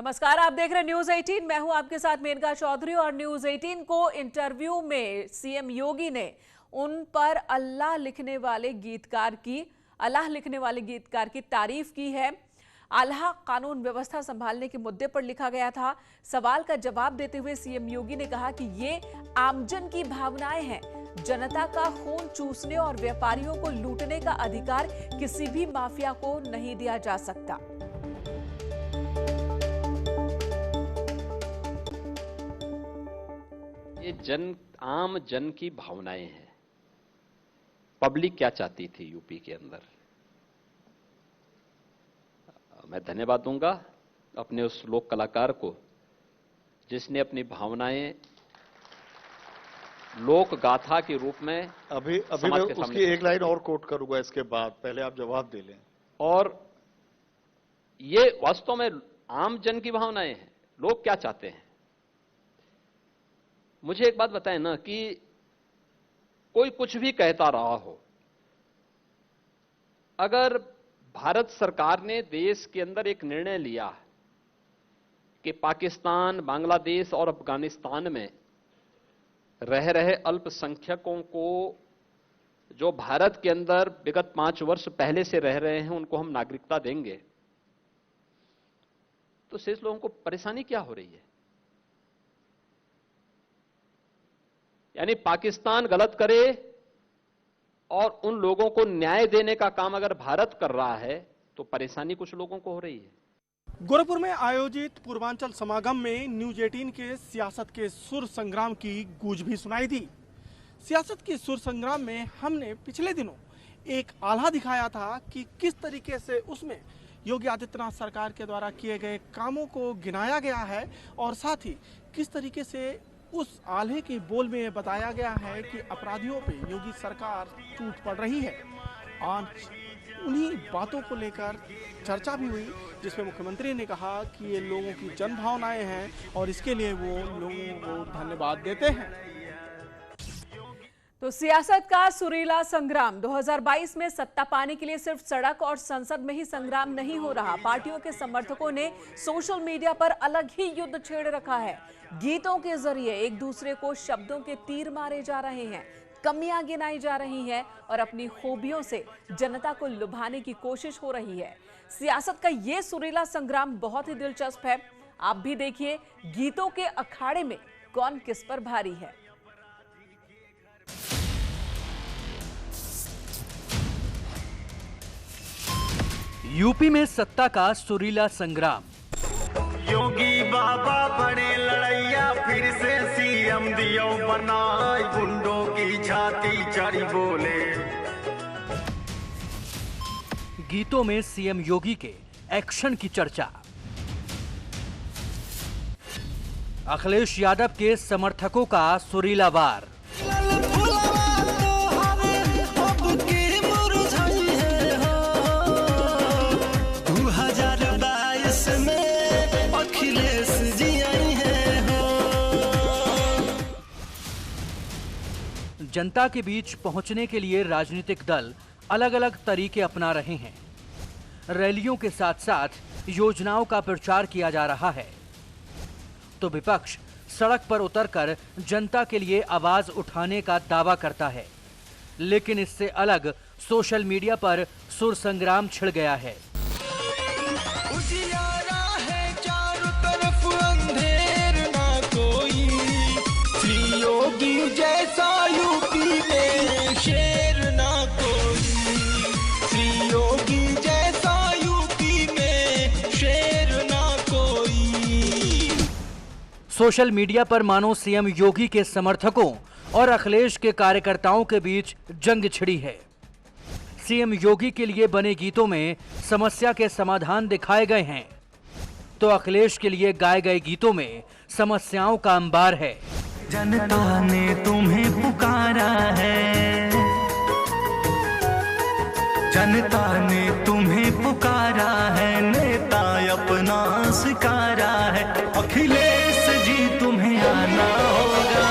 नमस्कार, आप देख रहे हैं न्यूज 18। मैं हूं आपके साथ मेनका चौधरी। और न्यूज 18 को इंटरव्यू में सीएम योगी ने उन पर अल्लाह लिखने वाले गीतकार की तारीफ की है। आल्हा कानून व्यवस्था संभालने के मुद्दे पर लिखा गया था। सवाल का जवाब देते हुए सीएम योगी ने कहा कि ये आमजन की भावनाएं हैं। जनता का खून चूसने और व्यापारियों को लूटने का अधिकार किसी भी माफिया को नहीं दिया जा सकता। ये आम जन की भावनाएं हैं। पब्लिक क्या चाहती थी यूपी के अंदर। मैं धन्यवाद दूंगा अपने उस लोक कलाकार को जिसने अपनी भावनाएं लोक गाथा के रूप में अभी मैं उसकी एक लाइन और कोट करूंगा इसके बाद, पहले आप जवाब दे लें। और ये वास्तव में आम जन की भावनाएं हैं। लोग क्या चाहते हैं। मुझे एक बात बताएं ना कि कोई कुछ भी कहता रहा हो, अगर भारत सरकार ने देश के अंदर एक निर्णय लिया कि पाकिस्तान, बांग्लादेश और अफगानिस्तान में रह रहे अल्पसंख्यकों को जो भारत के अंदर विगत 5 वर्ष पहले से रह रहे हैं उनको हम नागरिकता देंगे, तो शेष लोगों को परेशानी क्या हो रही है। यानी पाकिस्तान गलत करे और उन लोगों को न्याय देने का काम अगर भारत कर रहा है तो परेशानी कुछ लोगों को हो रही है। गोरखपुर में आयोजित पूर्वांचल समागम में न्यूज 18 के सियासत के सुर संग्राम की गूंज भी सुनाई दी। सियासत के सुर संग्राम में हमने पिछले दिनों एक आल्हा दिखाया था कि किस तरीके से उसमें योगी आदित्यनाथ सरकार के द्वारा किए गए कामों को गिनाया गया है और साथ ही किस तरीके से उस आल्हे के बोल में बताया गया है कि अपराधियों पे योगी सरकार टूट पड़ रही है। आज उन्हीं बातों को लेकर चर्चा भी हुई, जिसमें मुख्यमंत्री ने कहा कि ये लोगों की जन भावनाएं हैं और इसके लिए वो लोगों को धन्यवाद देते हैं। तो सियासत का सुरीला संग्राम 2022 में सत्ता पाने के लिए सिर्फ सड़क और संसद में ही संग्राम नहीं हो रहा। पार्टियों के समर्थकों ने सोशल मीडिया पर अलग ही युद्ध छेड़ रखा है। गीतों के जरिए एक दूसरे को शब्दों के तीर मारे जा रहे हैं, कमियां गिनाई जा रही हैं और अपनी खूबियों से जनता को लुभाने की कोशिश हो रही है। सियासत का ये सुरीला संग्राम बहुत ही दिलचस्प है। आप भी देखिए गीतों के अखाड़े में कौन किस पर भारी है। यूपी में सत्ता का सुरीला संग्राम। योगी बाबा बड़े लड़ैया, फिर से सीएम दियो बनाए, गुंडों की छाती चढ़ी बोले। गीतों में सीएम योगी के एक्शन की चर्चा। अखिलेश यादव के समर्थकों का सुरीला वार। जनता के बीच पहुंचने के लिए राजनीतिक दल अलग अलग तरीके अपना रहे हैं। रैलियों के साथ साथ योजनाओं का प्रचार किया जा रहा है, तो विपक्ष सड़क पर उतरकर जनता के लिए आवाज उठाने का दावा करता है। लेकिन इससे अलग सोशल मीडिया पर सुर संग्राम छिड़ गया है। जैसा यूपी में शेर ना कोई, श्री योगी जैसा यूपी में शेर ना कोई। सोशल मीडिया पर मानो सीएम योगी के समर्थकों और अखिलेश के कार्यकर्ताओं के बीच जंग छिड़ी है। सीएम योगी के लिए बने गीतों में समस्या के समाधान दिखाए गए हैं, तो अखिलेश के लिए गाए गए गीतों में समस्याओं का अंबार है। जनता ने तुम्हें पुकारा है, जनता ने तुम्हें पुकारा है, नेता अपना स्वीकारा है। अखिलेश जी तुम्हें आना होगा,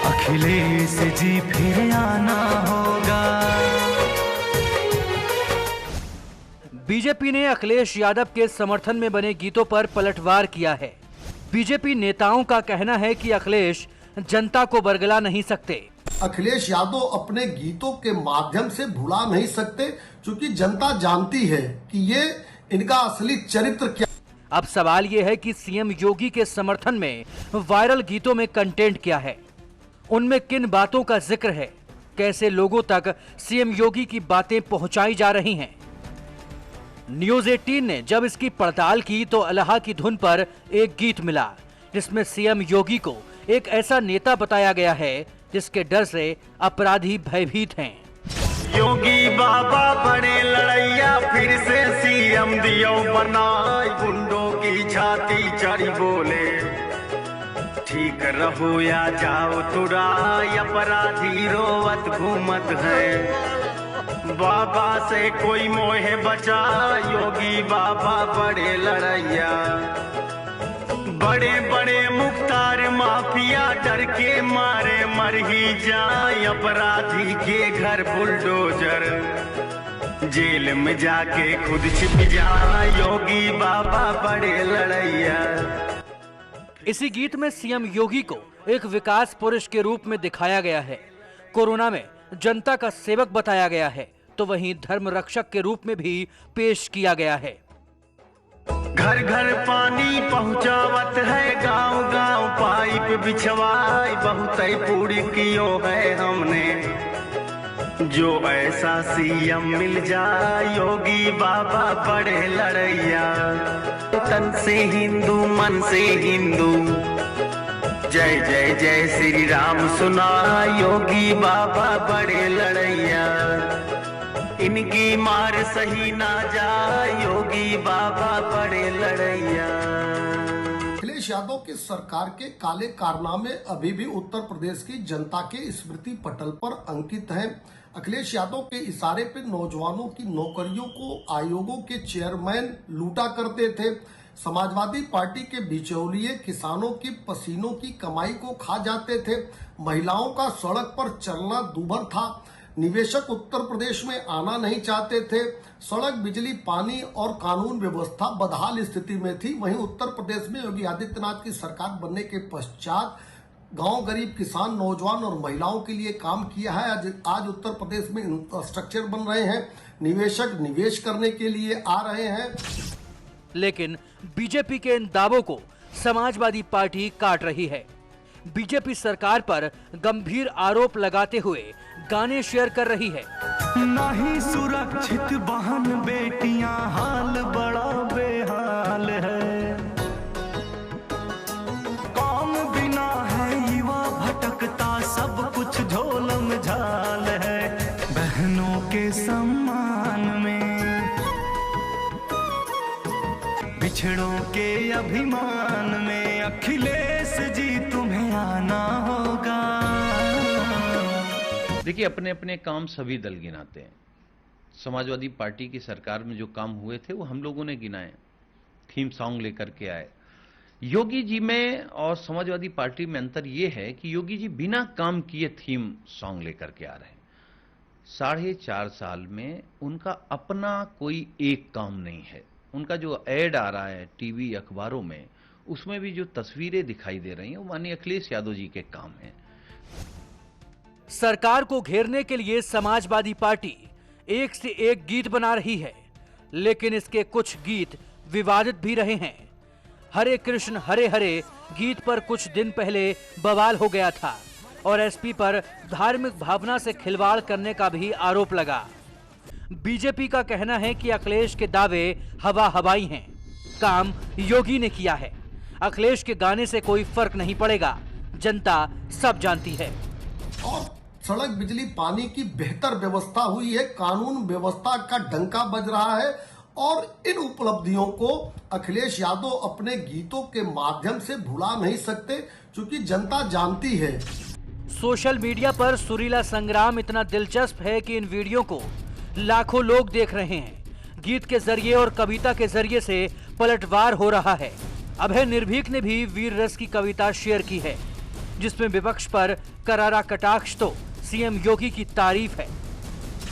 अखिलेश जी फिर आना होगा। बीजेपी ने अखिलेश यादव के समर्थन में बने गीतों पर पलटवार किया है। बीजेपी नेताओं का कहना है कि अखिलेश जनता को बरगला नहीं सकते। अखिलेश यादव अपने गीतों के माध्यम से भुला नहीं सकते, क्योंकि जनता जानती है कि ये इनका असली चरित्र क्या। अब सवाल ये है कि सीएम योगी के समर्थन में वायरल गीतों में कंटेंट क्या है, उनमें किन बातों का जिक्र है, कैसे लोगों तक सीएम योगी की बातें पहुंचाई जा रही हैं। न्यूज 18 ने जब इसकी पड़ताल की तो अल्लाह की धुन पर एक गीत मिला, जिसमें सीएम योगी को एक ऐसा नेता बताया गया है जिसके डर से अपराधी भयभीत हैं। योगी बाबा बड़े लड़ैया, फिर से सीएम दियो बनाई, गुंडों की छाती चढ़ी बोले ठीक रहो या जाओ तुराई, अपराधी रोवत घूमत है, बाबा से कोई मोहे बचा, योगी बाबा बड़े लड़ैया। बड़े बड़े मुख्तार माफिया डर के मारे मर ही जाए, अपराधी के घर बुलडोजर, जेल में जाके खुद छिप जाए, योगी बाबा बड़े लड़ैया। इसी गीत में सीएम योगी को एक विकास पुरुष के रूप में दिखाया गया है, कोरोना में जनता का सेवक बताया गया है, तो वहीं धर्म रक्षक के रूप में भी पेश किया गया है। घर घर पानी पहुंचावत है, गांव गांव पाइप बिछवाई, बहुत पूरी कियो है हमने, जो ऐसा सीएम मिल जाए, योगी बाबा बड़े लड़ैया। तन से हिंदू मन से हिंदू, जय जय जय श्री राम सुना, योगी बाबा बड़े लड़ैया, इनकी मार सही ना जा, योगी बाबा बड़े लड़ैया। अखिलेश यादव की सरकार के काले कारनामे अभी भी उत्तर प्रदेश की जनता के स्मृति पटल पर अंकित हैं। अखिलेश यादव के इशारे पर नौजवानों की नौकरियों को आयोगों के चेयरमैन लूटा करते थे, समाजवादी पार्टी के बिचौलिए किसानों की पसीनों की कमाई को खा जाते थे, महिलाओं का सड़क पर चलना दूभर था, निवेशक उत्तर प्रदेश में आना नहीं चाहते थे, सड़क बिजली पानी और कानून व्यवस्था बदहाल स्थिति में थी। वहीं उत्तर प्रदेश में योगी आदित्यनाथ की सरकार बनने के पश्चात गांव गरीब किसान नौजवान और महिलाओं के लिए काम किया है। आज उत्तर प्रदेश में इंफ्रास्ट्रक्चर बन रहे हैं, निवेशक निवेश करने के लिए आ रहे हैं। लेकिन बीजेपी के इन दावों को समाजवादी पार्टी काट रही है। बीजेपी सरकार पर गंभीर आरोप लगाते हुए गाने शेयर कर रही है। नहीं सुरक्षित बहन बेटियां, हाल बड़ा बेहाल है, काम बिना है युवा भटकता, सब कुछ झोलम झाल है, बहनों के सम्मान में, बिछड़ों के अभिमान में, अखिलेश जी तुम्हें आना होगा। देखिए, अपने अपने काम सभी दल गिनाते हैं। समाजवादी पार्टी की सरकार में जो काम हुए थे वो हम लोगों ने गिनाए, थीम सॉन्ग लेकर के आए। योगी जी में और समाजवादी पार्टी में अंतर ये है कि योगी जी बिना काम किए थीम सॉन्ग लेकर के आ रहे हैं। 4.5 साल में उनका अपना कोई एक काम नहीं है। उनका जो एड आ रहा है टीवी अखबारों में, उसमें भी जो तस्वीरें दिखाई दे रही हैं वो माननीय अखिलेश यादव जी के काम हैं। सरकार को घेरने के लिए समाजवादी पार्टी एक से एक गीत बना रही है, लेकिन इसके कुछ गीत विवादित भी रहे हैं। हरे कृष्ण हरे हरे गीत पर कुछ दिन पहले बवाल हो गया था और एसपी पर धार्मिक भावना से खिलवाड़ करने का भी आरोप लगा। बीजेपी का कहना है कि अखिलेश के दावे हवा हवाई हैं, काम योगी ने किया है, अखिलेश के गाने से कोई फर्क नहीं पड़ेगा, जनता सब जानती है। और सड़क बिजली पानी की बेहतर व्यवस्था हुई है, कानून व्यवस्था का डंका बज रहा है और इन उपलब्धियों को अखिलेश यादव अपने गीतों के माध्यम से भुला नहीं सकते, क्योंकि जनता जानती है। सोशल मीडिया पर सुरीला संग्राम इतना दिलचस्प है कि इन वीडियो को लाखों लोग देख रहे हैं। गीत के जरिए और कविता के जरिए से पलटवार हो रहा है। अभय निर्भीक ने भी वीर रस की कविता शेयर की है, जिसमें विपक्ष पर करारा कटाक्ष तो सीएम योगी की तारीफ है।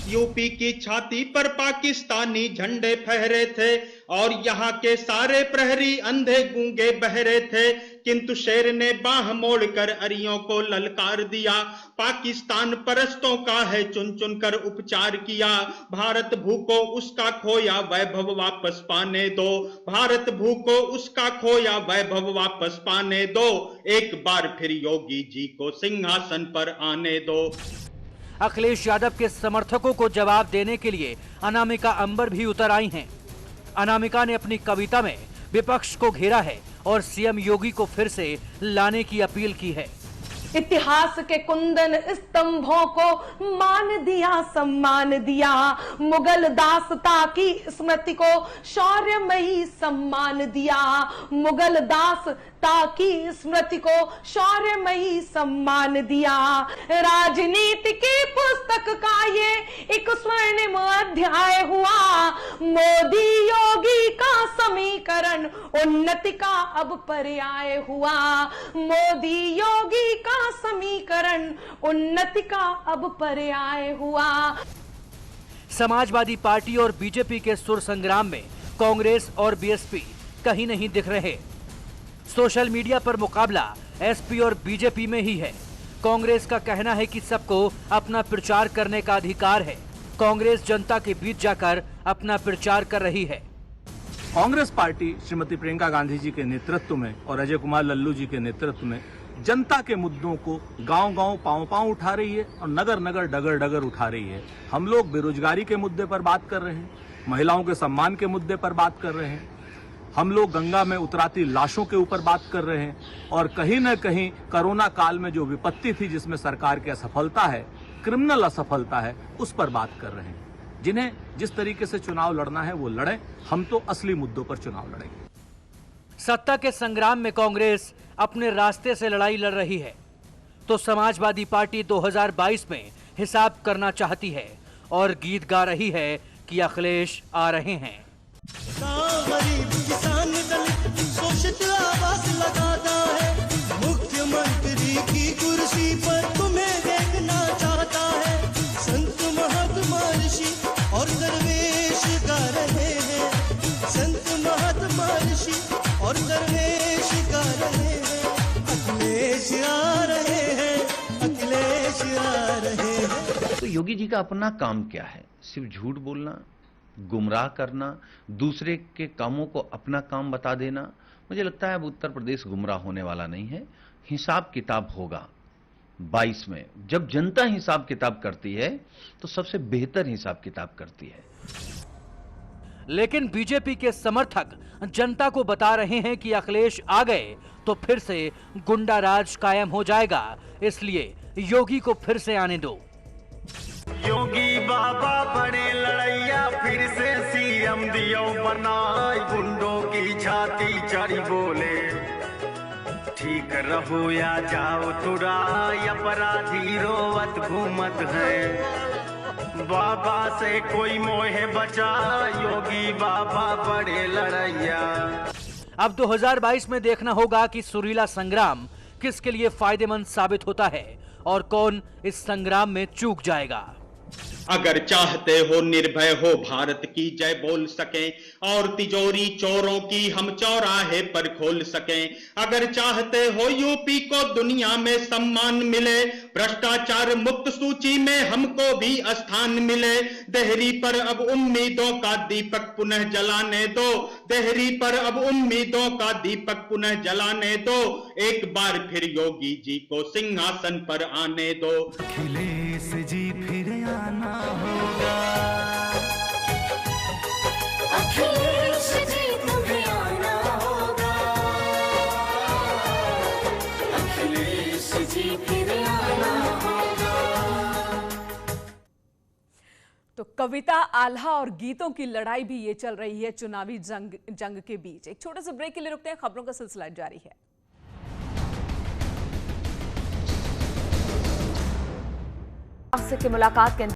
यूपी की छाती पर पाकिस्तानी झंडे फहरे थे और यहाँ के सारे प्रहरी अंधे गूंगे बहरे थे, किंतु शेर ने बाह मोड़कर अरियों को ललकार दिया। पाकिस्तान परस्तों का है चुन चुन कर उपचार किया। भारत भूखो उसका खोया वैभव वापस पाने दो, भारत भूखो उसका खोया वैभव वापस पाने दो, एक बार फिर योगी जी को सिंहासन पर आने दो। अखिलेश यादव के समर्थकों को जवाब देने के लिए अनामिका अंबर भी उतर आई हैं। अनामिका ने अपनी कविता में विपक्ष को घेरा है और सीएम योगी को फिर से लाने की अपील की है। इतिहास के कुंदन स्तंभों को मान दिया, सम्मान दिया, मुगल दासता की स्मृति को शौर्यमयी सम्मान दिया, मुगल दासता की स्मृति को शौर्यमयी सम्मान दिया। राजनीति की पुस्तक का ये एक स्वर्णिम अध्याय हुआ, मोदी योगी का समीकरण उन्नति का अब पर्याय हुआ, मोदी योगी का समीकरण उन्नति का अब पर्याय हुआ। समाजवादी पार्टी और बीजेपी के सुर संग्राम में कांग्रेस और बीएसपी कहीं नहीं दिख रहे। सोशल मीडिया पर मुकाबला एसपी और बीजेपी में ही है। कांग्रेस का कहना है कि सबको अपना प्रचार करने का अधिकार है। कांग्रेस जनता के बीच जाकर अपना प्रचार कर रही है। कांग्रेस पार्टी श्रीमती प्रियंका गांधी जी के नेतृत्व में और अजय कुमार लल्लू जी के नेतृत्व में जनता के मुद्दों को गांव-गांव पांव-पांव उठा रही है और नगर-नगर डगर-डगर उठा रही है। हम लोग बेरोजगारी के मुद्दे पर बात कर रहे हैं, महिलाओं के सम्मान के मुद्दे पर बात कर रहे हैं, हम लोग गंगा में उतराती लाशों के ऊपर बात कर रहे हैं और कहीं न कहीं कोरोना काल में जो विपत्ति थी जिसमें सरकार की असफलता है, क्रिमिनल असफलता है, उस पर बात कर रहे हैं। जिन्हें जिस तरीके से चुनाव लड़ना है वो लड़ें, हम तो असली मुद्दों पर चुनाव लड़ेंगे। सत्ता के संग्राम में कांग्रेस अपने रास्ते से लड़ाई लड़ रही है तो समाजवादी पार्टी 2022 में हिसाब करना चाहती है और गीत गा रही है कि अखिलेश आ रहे हैं। गरीब किसान दलित शोषित आवाज लगाता है, मुख्यमंत्री की कुर्सी पर तुम्हें देखना चाहता है। संत महात्मा ऋषि और दरवेश गा रहे हैं, संत महात्मा ऋषि और दरवेश गा रहे हैं। अखिलेश आ रहे हैं, अखिलेश आ रहे हैं। तो योगी जी का अपना काम क्या है? सिर्फ झूठ बोलना, गुमराह करना, दूसरे के कामों को अपना काम बता देना। मुझे लगता है अब उत्तर प्रदेश गुमराह होने वाला नहीं है। हिसाब किताब होगा 22 में। जब जनता हिसाब किताब करती है तो सबसे बेहतर हिसाब किताब करती है। लेकिन बीजेपी के समर्थक जनता को बता रहे हैं कि अखिलेश आ गए तो फिर से गुंडा राज कायम हो जाएगा, इसलिए योगी को फिर से आने दो। योगी बाबा बड़े लड़ैया फिर से सीएम दियो बनाए, गुंडों की छाती चढ़ी बोले ठीक रहो या जाओ तुरा, अपराधी रोवत घूमत है, बाबा से कोई मोहे बचा, योगी बाबा बड़े लड़ैया। अब 2022 में देखना होगा कि सुरीला संग्राम किसके लिए फायदेमंद साबित होता है और कौन इस संग्राम में चूक जाएगा। अगर चाहते हो निर्भय हो भारत की जय बोल सकें और तिजोरी चोरों की हम चौराहे पर खोल सकें, अगर चाहते हो यूपी को दुनिया में सम्मान मिले, भ्रष्टाचार मुक्त सूची में हमको भी स्थान मिले, देहरी पर अब उम्मीदों का दीपक पुनः जलाने दो, देहरी पर अब उम्मीदों का दीपक पुनः जलाने दो, एक बार फिर योगी जी को सिंहासन पर आने दो। अखिलेश जी फिर आना होगा, अखिलेश जी तुम्हें आना होगा, अखिलेश जी फिर आना होगा। तो कविता, आल्हा और गीतों की लड़ाई भी ये चल रही है चुनावी जंग के बीच। एक छोटे से ब्रेक के लिए रुकते हैं, खबरों का सिलसिला जारी है। आपसे की मुलाकात के